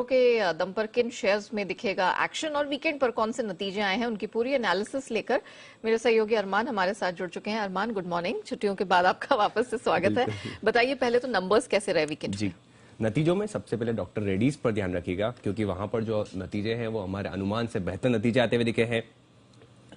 के दम पर किन शेयर्स में दिखेगा एक्शन और वीकेंड पर कौन से नतीजे आए हैं, उनकी पूरी एनालिसिस लेकर मेरे सहयोगी अरमान हमारे साथ जुड़ चुके हैं। अरमान, गुड मॉर्निंग, छुट्टियों के बाद आपका वापस से स्वागत है। बताइए पहले तो नंबर्स कैसे रहे वीकेंड जी। नतीजों में सबसे पहले डॉक्टर रेड्डीज पर ध्यान रखिएगा, क्योंकि वहां पर जो नतीजे हैं वो हमारे अनुमान से बेहतर नतीजे आते हुए दिखे हैं।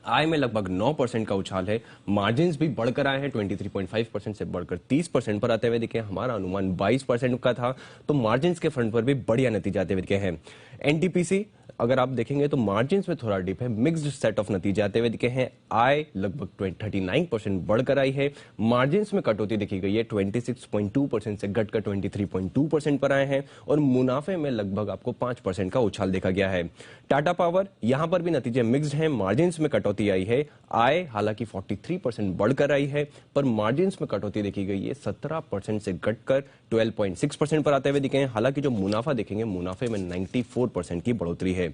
आय में लगभग 9% का उछाल है। मार्जिन्स भी बढ़कर आए हैं, 23.5% से बढ़कर 30% पर आते हुए दिखे। हमारा अनुमान 22% का था, तो मार्जिन्स के फ्रंट पर भी बढ़िया नतीजे आते हुए दिखे हैं। एनटीपीसी अगर आप देखेंगे तो मार्जिन्स में थोड़ा डिप है, मिक्स्ड सेट ऑफ नतीजे आते हुए दिखे हैं। आय लगभग 39% बढ़कर आई है। मार्जिन्स में कटौती देखी गई है, 26.2% से घटकर 23.2% पर आए हैं और मुनाफे में लगभग आपको 5% का उछाल देखा गया है। टाटा पावर यहां पर भी नतीजे मिक्स्ड हैं, मार्जिन्स में कटौती आई है। आय हालांकि 43% बढ़कर आई है, पर मार्जिन्स में कटौती देखी गई है, 17% से घटकर 12.6% पर आते हुए दिखे हैं। हालांकि जो मुनाफा देखेंगे, मुनाफे में 94% की बढ़ोतरी है।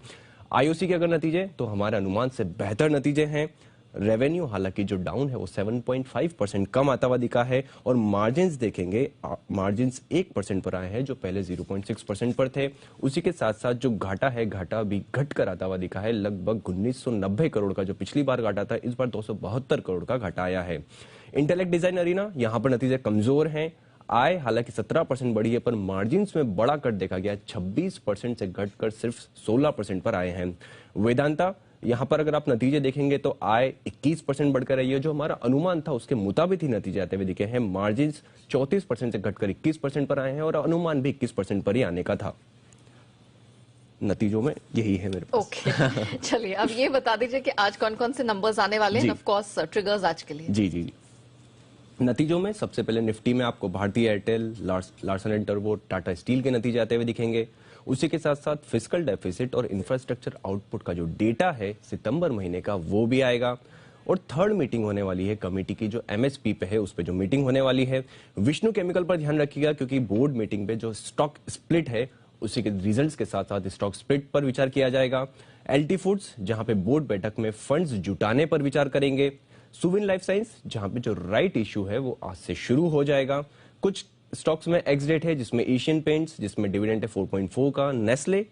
आईओसी के अगर नतीजे तो हमारे अनुमान से बेहतर नतीजे हैं। रेवेन्यू हालांकि जो डाउन है वो 7.5% कम आता हुआ दिखा है और मार्जिन्स देखेंगे, मार्जिन्स 1% पर आए हैं जो पहले 0.6% पर थे। उसी के साथ साथ जो घाटा है, घाटा भी घटकर आता हुआ दिखा है। लगभग 1990 करोड़ का जो पिछली बार घाटा था, इस बार 272 करोड़ का घाटा आया है। इंटेलेक्ट डिजाइन अरीना यहां पर नतीजे कमजोर हैं। आय हालांकि 17% बढ़ी है, पर मार्जिन्स में बड़ा कट देखा गया, 26% से घटकर सिर्फ 16% पर आए हैं। वेदांता यहां पर अगर आप नतीजे देखेंगे तो आय 21% बढ़कर आई है, जो हमारा अनुमान था उसके मुताबिक ही नतीजे आते हुए दिखे हैं। मार्जिन्स 34% से घटकर 21% पर आए हैं और अनुमान भी 21% पर ही आने का था। नतीजों में यही है मेरे पास। ओके चलिए अब ये बता दीजिए कि आज कौन कौन से नंबर्स आने वाले हैं, ऑफ कोर्स ट्रिगर्स आज के लिए। जी। नतीजों में सबसे पहले निफ्टी में आपको भारतीय Airtel, Larsen and turbo, Tata steel के नतीजे आते हुए दिखेंगे। उसी के साथ साथ फिस्कल डेफिसिट और इंफ्रास्ट्रक्चर आउटपुट का जो डेटा है सितंबर महीने का, वो भी आएगा। और थर्ड मीटिंग होने वाली है कमेटी की, जो एमएसपी पे है उस पे जो मीटिंग होने वाली है। विष्णु केमिकल पर ध्यान रखिएगा, क्योंकि बोर्ड मीटिंग पे जो स्टॉक स्प्लिट है उसी के रिजल्ट्स के साथ साथ स्टॉक स्प्लिट पर विचार किया जाएगा। एलटी फूड्स जहां पे बोर्ड बैठक में फंड्स जुटाने पर विचार करेंगे। सुविन लाइफ साइंस जहां पे जो राइट इश्यू है वो आज से शुरू हो जाएगा। कुछ स्टॉक्स में एक्स डेट है, जिसमें एशियन पेंट्स जिसमें डिविडेंड है 4.4 का, नेस्ले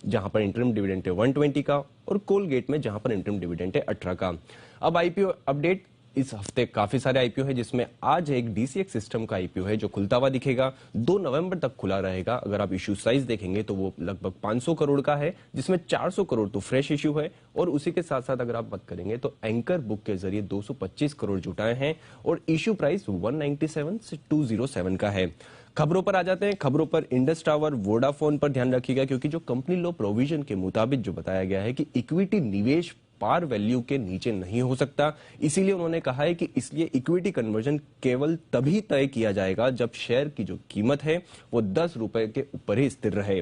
जहां पर इंटरम डिविडेंड है 120 का और कोलगेट में जहां पर इंटरम डिविडेंड है 18 का। अब आईपीओ अपडेट, इस हफ्ते काफी सारे आईपीओ है, जिसमें आज एक डीसीएक्स सिस्टम का आईपीओ है जो खुलता हुआ दिखेगा। 2 नवंबर तक खुला रहेगा। अगर आप इश्यू साइज देखेंगे तो वो लगभग 500 करोड़ का है, जिसमें 400 करोड़ तो फ्रेश इश्यू है और उसी के साथ साथ अगर आप बात करेंगे तो एंकर बुक के जरिए 225 करोड़ जुटाए हैं और इश्यू प्राइस 197 से 207 का है। खबरों पर आ जाते हैं। खबरों पर इंडस टावर, वोडाफोन पर ध्यान रखिएगा, क्योंकि जो कंपनी लॉ प्रोविजन के मुताबिक जो बताया गया है कि इक्विटी निवेश पार वैल्यू के नीचे नहीं हो सकता, इसीलिए उन्होंने कहा है कि इसलिए इक्विटी कन्वर्जन केवल तभी तय किया जाएगा जब शेयर की जो कीमत है वो 10 रुपए के ऊपर ही स्थिर रहे।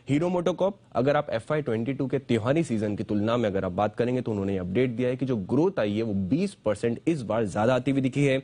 हीरो मोटोकॉर्प अगर आप FY22 के त्योहारी सीजन की तुलना में अगर आप बात करेंगे तो उन्होंने अपडेट दिया है कि जो ग्रोथ आई है वो 20% इस बार ज्यादा आती हुई दिखी है।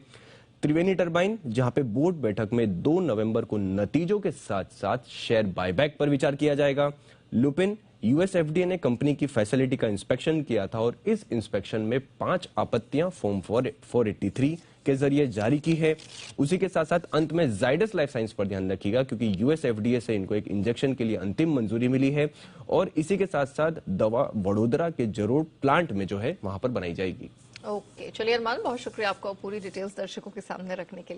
त्रिवेणी टर्बाइन जहां पे बोर्ड बैठक में 2 नवंबर को नतीजों के साथ साथ शेयर बायबैक पर विचार किया जाएगा। लुपिन, यूएस एफडीए ने कंपनी की फैसिलिटी का इंस्पेक्शन किया था और इस इंस्पेक्शन में 5 आपत्तियां फॉर्म 483 के जरिए जारी की है। उसी के साथ साथ अंत में जाइडस लाइफ साइंस पर ध्यान रखिएगा, क्योंकि यूएस एफडीए से इनको एक इंजेक्शन के लिए अंतिम मंजूरी मिली है और इसी के साथ साथ दवा वडोदरा के जरूर प्लांट में जो है वहां पर बनाई जाएगी। ओके चलिए अरमान, बहुत शुक्रिया आपका पूरी डिटेल्स दर्शकों के सामने रखने के लिए।